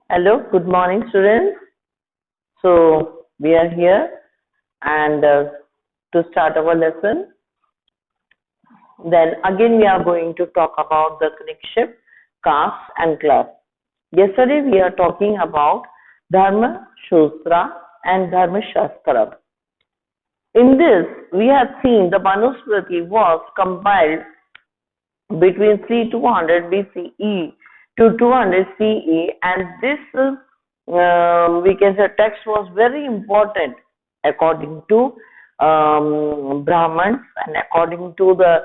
Hello, good morning, students. So we are here and to start our lesson. Then again we are going to talk about the kinship, caste and class. Yesterday we are talking about Dharma Shastra and Dharma Shastra. In this, we have seen the Manusmriti was compiled between 3200 BCE to 200 CE, and this we can say text was very important according to Brahmins and according to the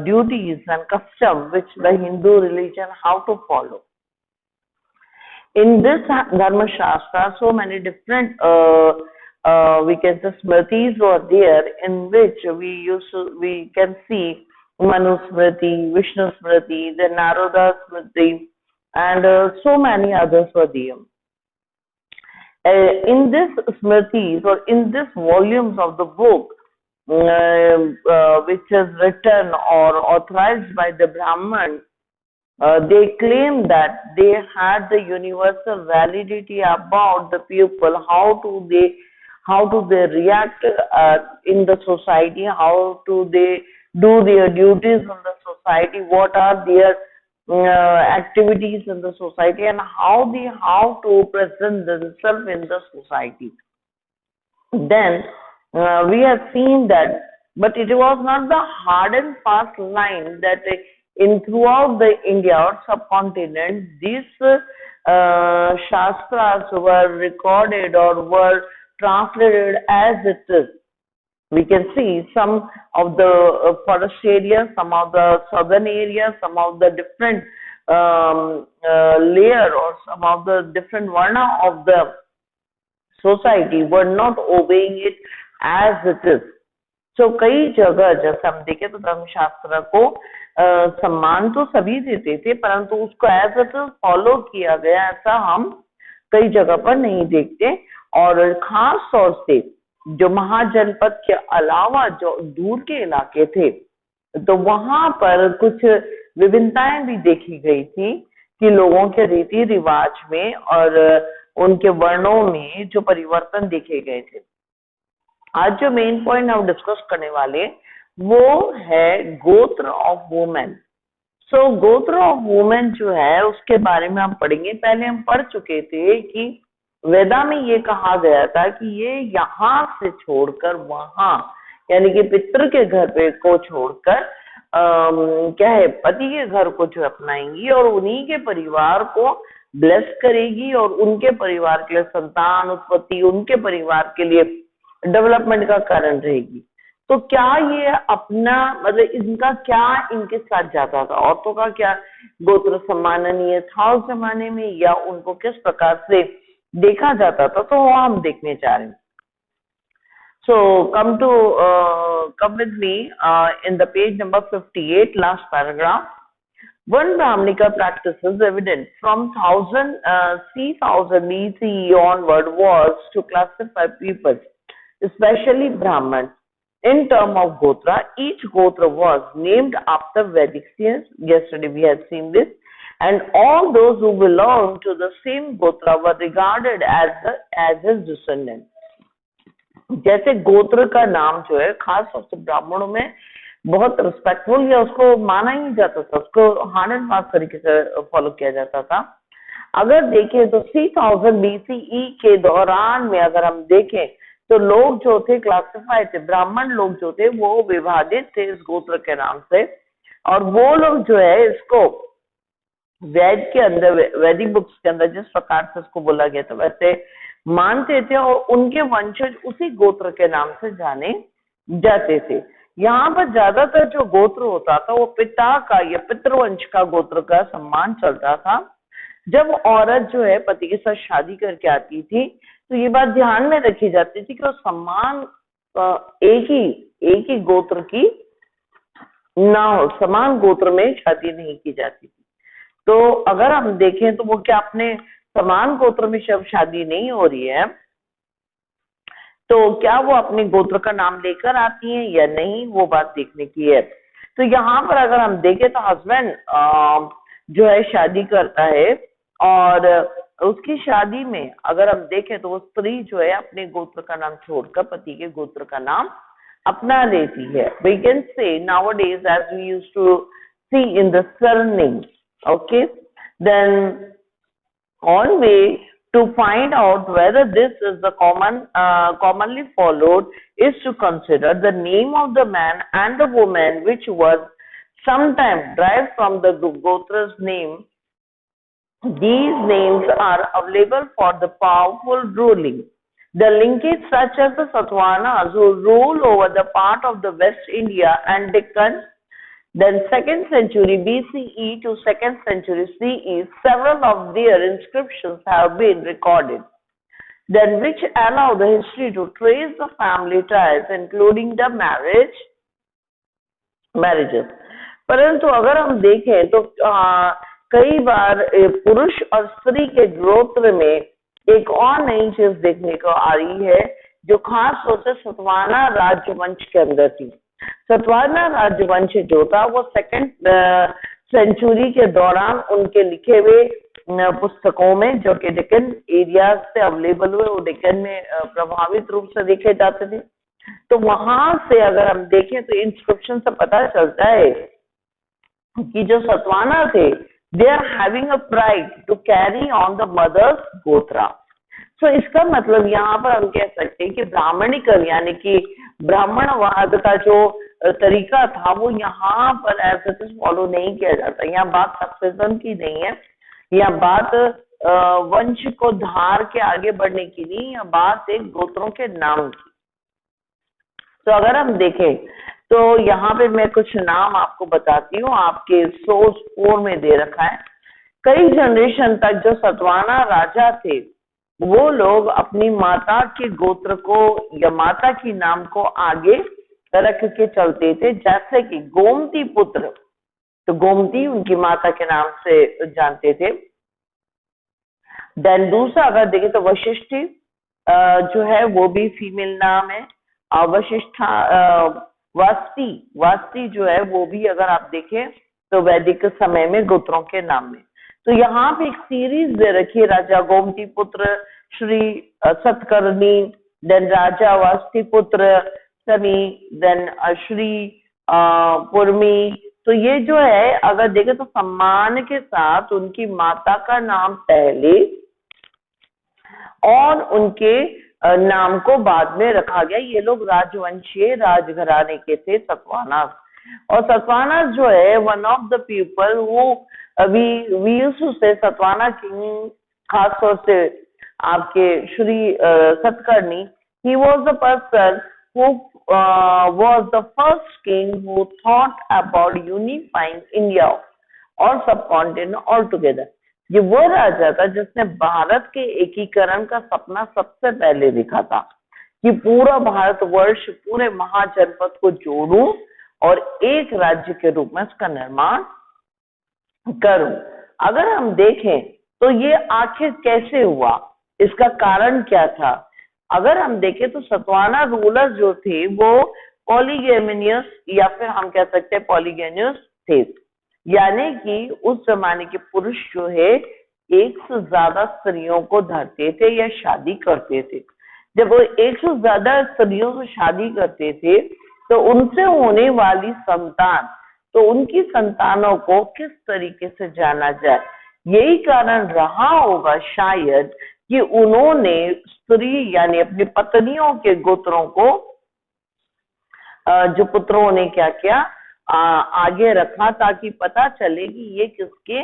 duties and custom which the Hindu religion how to follow. In this Dharma Shastra, so many different we can say smritis were there, in which we can see Manusmriti, Vishnu Smriti, then Narada Smriti, and so many others were there. In this smritis or in this volumes of the book, which is written or authorized by the Brahmins, they claim that they had the universal validity about the people, how do they react in the society, how do they do their duties in the society, what are their activities in the society, and how to present themselves in the society. Then we have seen that, but it was not the hard and fast line that in throughout the India or subcontinent, these shastras were recorded or were translated as it is. We can see some of the forest areas, some of the southern areas, some of the different layer or some of the different varna of the society were not obeying it as it is. So कई जगह जैसे हम देखें तो धर्मशास्त्र को सम्मान तो सभी देते थे, परंतु उसको एज इट इज फॉलो किया गया ऐसा हम कई जगह पर नहीं देखते। और खास तौर से जो महाजनपद के अलावा जो दूर के इलाके थे, तो वहां पर कुछ विभिन्नताएं भी देखी गई थी कि लोगों के रीति रिवाज में और उनके वर्णों में जो परिवर्तन देखे गए थे। आज जो मेन पॉइंट हम डिस्कस करने वाले वो है गोत्र ऑफ वुमेन। सो गोत्र ऑफ वुमेन जो है उसके बारे में हम पढ़ेंगे। पहले हम पढ़ चुके थे कि वेदा में ये कहा गया था कि ये यहाँ से छोड़कर वहां, यानी कि पितृ के घर पे को छोड़कर क्या है पति के घर को जो अपनाएंगी और उन्हीं के परिवार को ब्लेस करेगी और उनके परिवार के लिए संतान उत्पत्ति, उनके परिवार के लिए डेवलपमेंट का कारण रहेगी। तो क्या ये अपना मतलब इनका क्या इनके साथ जाता था, औरतों का क्या गोत्र सम्माननीय था उस जमाने में या उनको किस प्रकार से देखा जाता था, तो वो हम देखने जा रहे हैं। So come with me in the page number 58, last paragraph. One Brahmanica practice is evident from 3000 BCE onward was to classify people, especially Brahmins, in terms of Gotra. Each Gotra was named after Vedic saints. Yesterday we had seen this. And all those who belonged to the same Gotra were regarded as his descendants. जैसे गोत्र का नाम जो है खास तौर से ब्राह्मणों में बहुत रिस्पेक्टफुल या उसको माना ही जाता था, उसको हार्ड एंड फास्ट तरीके से फॉलो किया जाता था। अगर देखें तो 3000 BCE के दौरान में अगर हम देखें तो लोग जो थे क्लासिफाइड थे, ब्राह्मण लोग जो थे वो विभाजित थे इस गोत्र के नाम से, और वो लोग जो है इसको वेद के अंदर, वैदिक बुक्स के अंदर जिस प्रकार से इसको बोला गया था वैसे मानते थे और उनके वंशज उसी गोत्र के नाम से जाने जाते थे। यहाँ पर ज्यादातर जो गोत्र होता था वो पिता का या पितृवंश का गोत्र का सम्मान चलता था। जब औरत जो है पति के साथ शादी करके आती थी तो ये बात ध्यान में रखी जाती थी कि वो सम्मान एक ही गोत्र की ना हो, समान गोत्र में शादी नहीं की जाती थी। तो अगर हम देखें तो वो क्या अपने समान गोत्र में जब शादी नहीं हो रही है तो क्या वो अपने गोत्र का नाम लेकर आती हैं या नहीं, वो बात देखने की है। तो यहाँ पर अगर हम देखें तो हस्बैंड जो है शादी करता है और उसकी शादी में अगर हम देखें तो वो स्त्री जो है अपने गोत्र का नाम छोड़कर पति के गोत्र का नाम अपना लेती है. We can say nowadays as we used to see in the surname. Okay, then on way to find out whether this is the commonly followed is to consider the name of the man and the woman which was sometimes derived from the gotra's name. These names are available for the powerful ruling. The linkage such as the Satavahanas who rule over the part of the West India and Deccan. Then 2nd century BCE to 2nd century CE, several of their inscriptions have been recorded. Then which allow the history to trace the family ties including the marriages. परंतु अगर हम देखें तो कई बार पुरुष और स्त्री के गोत्र में एक और नई चीज देखने को आ रही है जो खास तौर से सतवाहना राजवंश के अंदर थी. सतवाहना राजवंश जो था वो 2nd सेंचुरी के दौरान उनके लिखे हुए पुस्तकों में जो कि डेक्कन एरिया से अवेलेबल हुए, वो डेक्कन में प्रभावित रूप से देखे जाते थे. तो वहां से अगर हम देखें तो इंस्क्रिप्शन से पता चलता है कि जो सतवाहना थे they are having a pride to carry on the mother's gotra. So इसका मतलब यहाँ पर हम कह सकते हैं कि ब्राह्मणिकरण यानी कि ब्राह्मणवाद का जो तरीका था वो यहाँ पर ऐसे तो फॉलो नहीं किया जाता. यहाँ बात सक्सेशन की नहीं है, यहाँ बात वंश को धार के आगे बढ़ने की नहीं, यह बात एक गोत्रों के नाम की. तो अगर हम देखें तो यहाँ पे मैं कुछ नाम आपको बताती हूँ, आपके सोर्स 4 में दे रखा है. कई जनरेशन तक जो सतवाहना राजा थे वो लोग अपनी माता के गोत्र को या माता की नाम को आगे रख के चलते थे, जैसे कि गोमती पुत्र, तो गोमती उनकी माता के नाम से जानते थे. देन दूसरा अगर देखें तो वशिष्ठी जो है वो भी फीमेल नाम है. वशिष्ठा वास्ती जो है वो भी अगर आप देखें तो वैदिक समय में गोत्रों के नाम में. तो यहाँ पे एक सीरीज दे रखी है, राजा गोमती पुत्र श्री सतकर्णी, देन राजा वास्ती पुत्र समी, देन श्री पुरमी. तो ये जो है अगर देखें तो सम्मान के साथ उनकी माता का नाम पहले और उनके नाम को बाद में रखा गया. ये लोग राजवंशीय राजघराने के थे सतवाहनास. और सतवाहनास जो है वन ऑफ द पीपल वो वी से सतवाहना किंग, खास तौर से आपके Shri Satakarni, he was the person who was the first king who thought about unifying India और सब कॉन्टिनेंट ऑल टुगेदर. ये वो राजा था जिसने भारत के एकीकरण का सपना सबसे पहले देखा था कि पूरा भारतवर्ष पूरे महाजनपद को जोड़ूं और एक राज्य के रूप में इसका निर्माण करूं. अगर हम देखें तो ये आखिर कैसे हुआ, इसका कारण क्या था. अगर हम देखें तो सतवाहना रूलर जो थे वो पॉलीगैमिनियस या फिर हम कह सकते हैं पॉलीगैनियस थे, यानी कि उस जमाने के पुरुष जो है एक से ज्यादा स्त्रियों को धरते थे या शादी करते थे. जब वो एक से ज्यादा स्त्रियों से शादी करते थे तो उनसे होने वाली संतान, तो उनकी संतानों को किस तरीके से जाना जाए, यही कारण रहा होगा शायद कि उन्होंने स्त्री यानी अपनी पत्नियों के गोत्रों को जो पुत्रों ने क्या किया आगे रखा ताकि पता चले कि ये किसके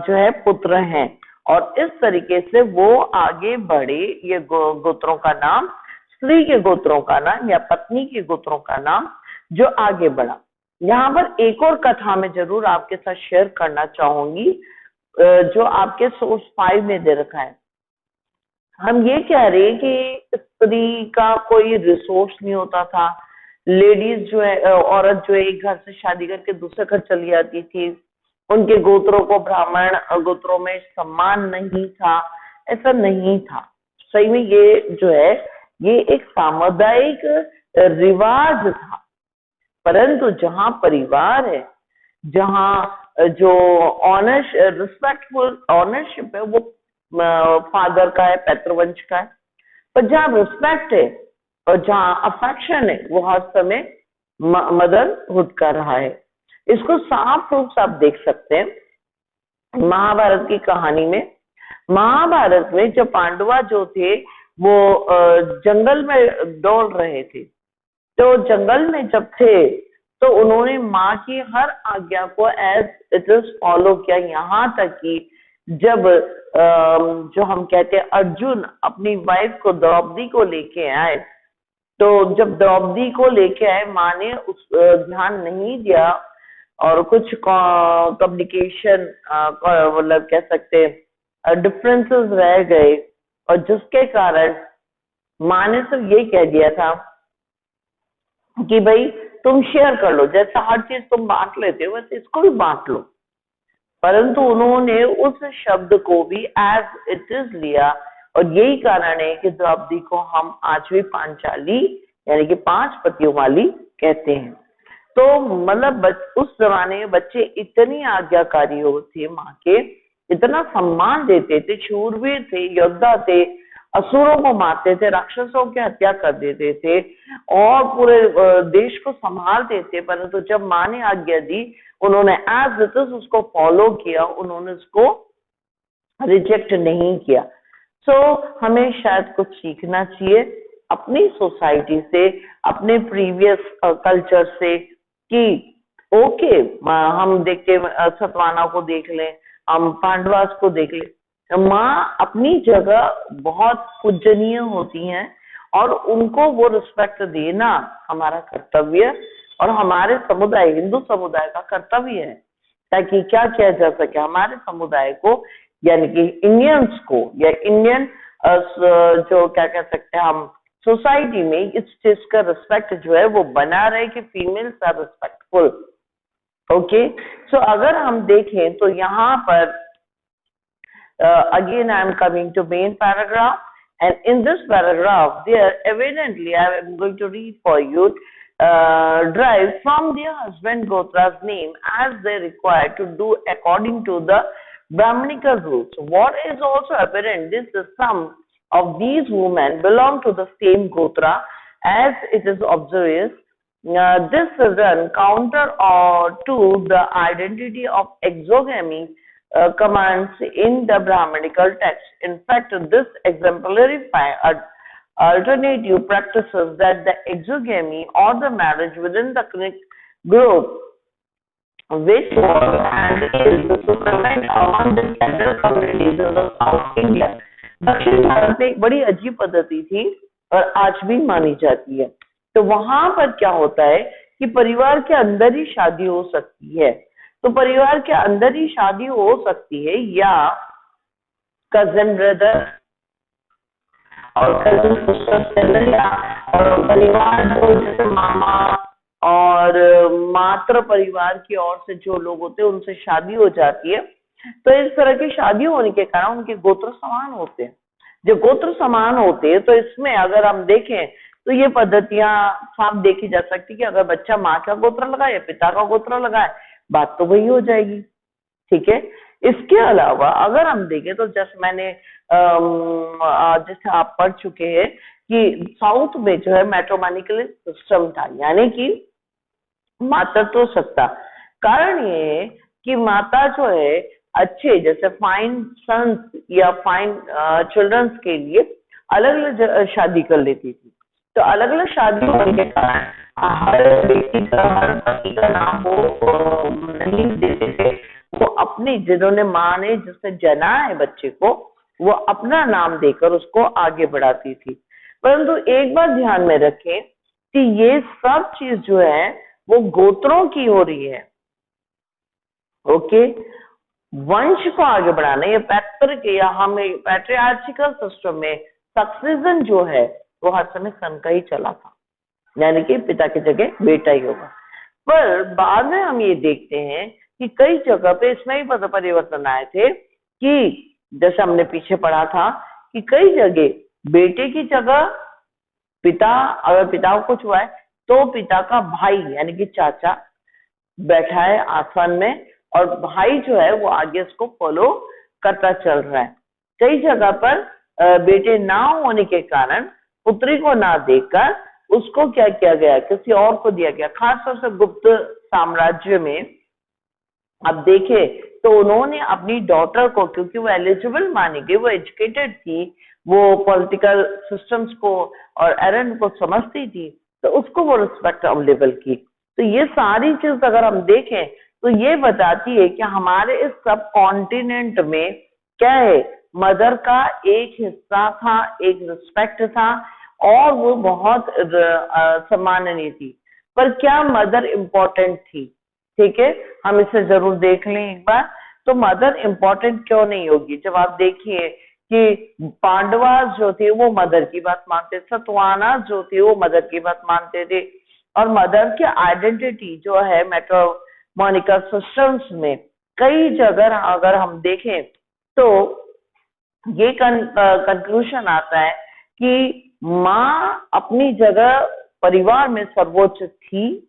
जो है पुत्र हैं. और इस तरीके से वो आगे बढ़े. ये गोत्रों का नाम, स्त्री के गोत्रों का नाम या पत्नी के गोत्रों का नाम जो आगे बढ़ा. यहाँ पर एक और कथा मैं जरूर आपके साथ शेयर करना चाहूंगी जो आपके सोर्स 5 में दे रखा है. हम ये कह रहे हैं कि स्त्री का कोई रिसोर्स नहीं होता था. लेडीज जो है, औरत जो है एक घर से शादी करके दूसरे घर चली जाती थी. उनके गोत्रों को ब्राह्मण गोत्रों में सम्मान नहीं था, ऐसा नहीं था. सही में ये जो है ये एक सामुदायिक रिवाज था. परंतु जहां परिवार है, जहां जो रिस्पेक्टफुल ऑनरशिप है वो फादर का है, पैतृवंश का है। पर जहाँ रिस्पेक्ट है और जहाँ अफेक्शन है वो हर समय मदरहुड का रहा है। इसको साफ रूप से आप देख सकते हैं महाभारत की कहानी में। महाभारत में जब पांडवा जो थे वो जंगल में दौड़ रहे थे, तो जंगल में जब थे तो उन्होंने माँ की हर आज्ञा को एज इट इज फॉलो किया, यहाँ तक कि जब जो हम कहते हैं अर्जुन अपनी वाइफ को द्रौपदी को लेके आए, तो जब द्रौपदी को लेके आए माँ ने उस ध्यान नहीं दिया और कुछ कम्युनिकेशन मतलब कह सकते डिफरेंसेस रह गए, और जिसके कारण माँ ने सिर्फ ये कह दिया था कि भाई तुम शेयर कर लो, जैसा हर चीज तुम बांट लेते हो वैसे इसको भी बांट लो। परंतु उन्होंने उस शब्द को भी एज इट इज लिया, और यही कारण है कि द्रौपदी को हम आज भी पांचाली यानी कि 5 पतियों वाली कहते हैं। तो मतलब उस जमाने में बच्चे इतनी आज्ञाकारी थे माँ के, इतना सम्मान देते थे, शूरवीर थे, योद्धा थे, असुरों को मारते थे, राक्षसों की हत्या कर देते थे और पूरे देश को संभालते थे। परंतु जब माँ ने आज्ञा दी उन्होंने एज इट इज उसको फॉलो किया, उन्होंने उसको रिजेक्ट नहीं किया। सो हमें शायद कुछ सीखना चाहिए अपनी सोसाइटी से, अपने प्रीवियस कल्चर से, कि ओके हम देखते सतवाना को देख लें, हम पांडवास को देख लें, माँ अपनी जगह बहुत पूजनीय होती हैं और उनको वो रिस्पेक्ट देना हमारा कर्तव्य और हमारे समुदाय, हिंदू समुदाय का कर्तव्य है, ताकि क्या किया जा सके हमारे समुदाय को यानी कि इंडियंस को या इंडियन जो क्या कह सकते हैं हम सोसाइटी में इस चीज का रिस्पेक्ट जो है वो बना रहे कि फीमेल्स आर रिस्पेक्टफुल। ओके, सो अगर हम देखें तो यहाँ पर again I am coming to main paragraph, and in this paragraph there evidently I am going to read for you derive from their husband Gotra's name as they required to do according to the Brahminical rules. What is also apparent, this is some of these women belong to the same Gotra as it is obvious. This run counter to the identity of exogamy commands in the Brahminical text. In fact, this exemplify alternative practices that the exogamy or the marriage within the group which was and is prevalent among the several communities in the South India. दक्षिण भारत में एक बड़ी अजीब पद्धति थी और आज भी मानी जाती है। तो वहां पर क्या होता है कि परिवार के अंदर ही शादी हो सकती है, तो परिवार के अंदर ही शादी हो सकती है या कजन ब्रदर और कजन सिस्टर और परिवार जो जैसे मामा और मात्र परिवार की ओर से जो लोग होते हैं उनसे शादी हो जाती है। तो इस तरह की शादी होने के कारण उनके गोत्र समान होते हैं। जब गोत्र समान होते हैं तो इसमें अगर हम देखें तो ये पद्धतियां साफ देखी जा सकती कि अगर बच्चा माँ का गोत्र लगाए या पिता का गोत्र लगाए बात तो वही हो जाएगी, ठीक है। इसके अलावा अगर हम देखें तो जैसे मैंने जैसे आप पढ़ चुके हैं कि साउथ में जो है मैट्रिमोनिकल सिस्टम था, यानी कि मातृत्व सत्ता। कारण ये है कि माता जो है अच्छे जैसे फाइन सन्स या फाइन चिल्ड्रंस के लिए अलग अलग शादी कर लेती थी। तो अलग अलग शादी होने के कारण हर व्यक्ति का हर पति का नाम वो नहीं देते थे, वो अपनी जिन्होंने माँ ने जिससे जना है बच्चे को वो अपना नाम देकर उसको आगे बढ़ाती थी। परंतु एक बात ध्यान में रखें कि ये सब चीज जो है वो गोत्रों की हो रही है, ओके। वंश को आगे बढ़ाना या पैतृक या हमें पैट्रियार्चिकल सिस्टम में सक्सेशन जो है वो हर समय सन का ही चला था, यानी कि पिता की जगह बेटा ही होगा। पर बाद में हम ये देखते हैं कि कई जगह पे इसमें भी परिवर्तन आए थे कि जैसे हमने पीछे पढ़ा था कि कई जगह बेटे की जगह पिता, अगर पिता को कुछ हुआ है तो पिता का भाई यानी कि चाचा बैठा है आसन में और भाई जो है वो आगे इसको फॉलो करता चल रहा है। कई जगह पर बेटे ना होने के कारण पुत्री को ना देकर उसको क्या किया गया, किसी और को दिया गया। खासतौर से गुप्त साम्राज्य में अब देखे तो उन्होंने अपनी डॉटर को, क्योंकि वो एलिजिबल मानी गई, वो एजुकेटेड थी, वो पॉलिटिकल सिस्टम्स को और एरेंड को समझती थी, तो उसको वो रिस्पेक्ट अवेलेबल की। तो ये सारी चीज अगर हम देखें तो ये बताती है कि हमारे इस सब कॉन्टिनेंट में क्या है, मदर का एक हिस्सा था, एक रिस्पेक्ट था और वो बहुत सम्माननीय थी। पर क्या मदर इम्पोर्टेंट थी? ठीक है, हम इसे जरूर देख लें एक बार। तो मदर इम्पोर्टेंट क्यों नहीं होगी? जब आप देखिए कि पांडवास जो थे वो मदर की बात मानते, सतवाना जो थे वो मदर की बात मानते थे, और मदर की आइडेंटिटी जो है मैट्रिमोनिकल सिस्टम्स में कई जगह अगर हम देखें तो ये कंक्लूजन आता है कि माँ अपनी जगह परिवार में सर्वोच्च थी,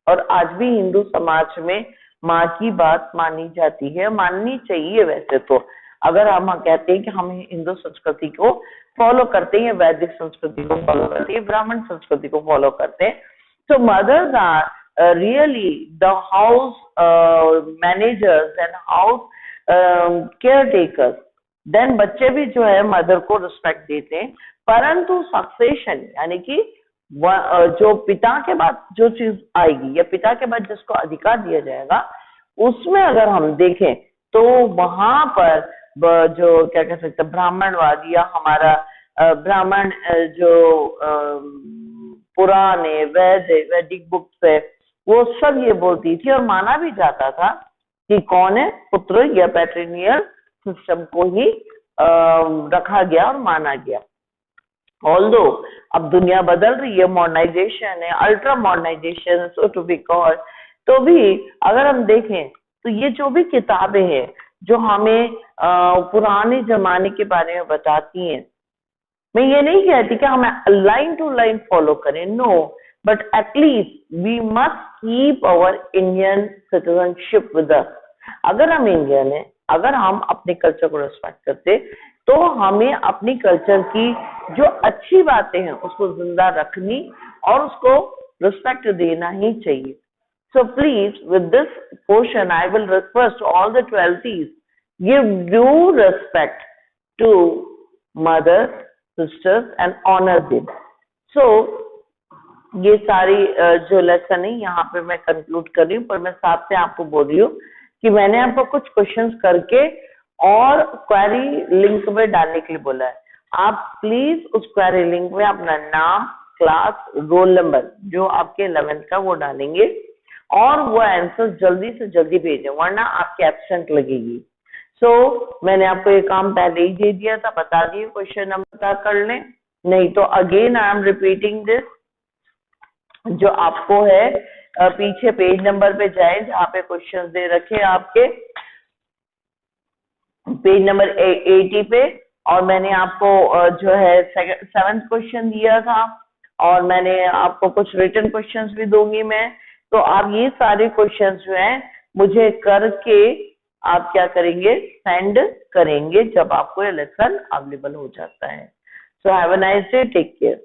और आज भी हिंदू समाज में माँ की बात मानी जाती है, माननी चाहिए। वैसे तो अगर हम कहते हैं कि हम हिंदू संस्कृति को फॉलो करते हैं, वैदिक संस्कृति को फॉलो करते हैं, ब्राह्मण संस्कृति को फॉलो करते हैं, तो mothers are really the house managers and house caretakers. Then बच्चे भी जो है मदर को रिस्पेक्ट देते हैं, परंतु सक्सेशन यानी कि जो पिता के बाद जो चीज आएगी या पिता के बाद जिसको अधिकार दिया जाएगा, उसमें अगर हम देखें तो वहां पर जो क्या कह सकते हैं ब्राह्मणवाद या हमारा ब्राह्मण जो पुराने वैदिक बुक्स है वो सब ये बोलती थी और माना भी जाता था कि कौन है पुत्र या पैट्रिनियल सिस्टम को ही रखा गया और माना गया। ऑल्दो अब दुनिया बदल रही है, मॉडर्नाइजेशन है, ultra modernisation so to be called, तो भी अगर हम देखें तो ये जो भी किताबें हैं जो हमें पुराने जमाने के बारे में बताती हैं, मैं ये नहीं कहती कि हम लाइन टू लाइन फॉलो करें, no, but at least we must keep our Indian citizenship with us. अगर हम इंडियन है, अगर हम अपने कल्चर को रिस्पेक्ट करते, तो हमें अपनी कल्चर की जो अच्छी बातें हैं उसको जिंदा रखनी और उसको रिस्पेक्ट देना ही चाहिए। So please, with this portion, I will request all the 12th give due respect to mothers, sisters and honor them. So ये सारी जो लेसन है यहाँ पे मैं कंक्लूड कर रही हूँ, पर मैं साथ में आपको बोल रही हूँ कि मैंने आपको कुछ क्वेश्चंस करके और क्वेरी लिंक में डालने के लिए बोला है। आप प्लीज उस क्वेरी लिंक में अपना नाम, क्लास, रोल नंबर जो आपके 11th का वो डालेंगे और वो आंसर जल्दी से जल्दी भेजें, वरना आपकी एब्सेंट लगेगी। मैंने आपको ये काम पहले ही दे दिया था, बता दिए क्वेश्चन नंबर पता कर लें, नहीं तो again I am repeating this. जो आपको है पीछे पेज नंबर पे जाए जहाँ पे क्वेश्चन दे रखे आपके पेज नंबर 80 पे, और मैंने आपको जो है 7th क्वेश्चन दिया था और मैंने आपको कुछ रिटन क्वेश्चंस भी दूंगी मैं। तो आप ये सारे क्वेश्चंस जो हैं मुझे करके आप क्या करेंगे, सेंड करेंगे जब आपको ये लेसन अवेलेबल हो जाता है। So have a nice day, take care.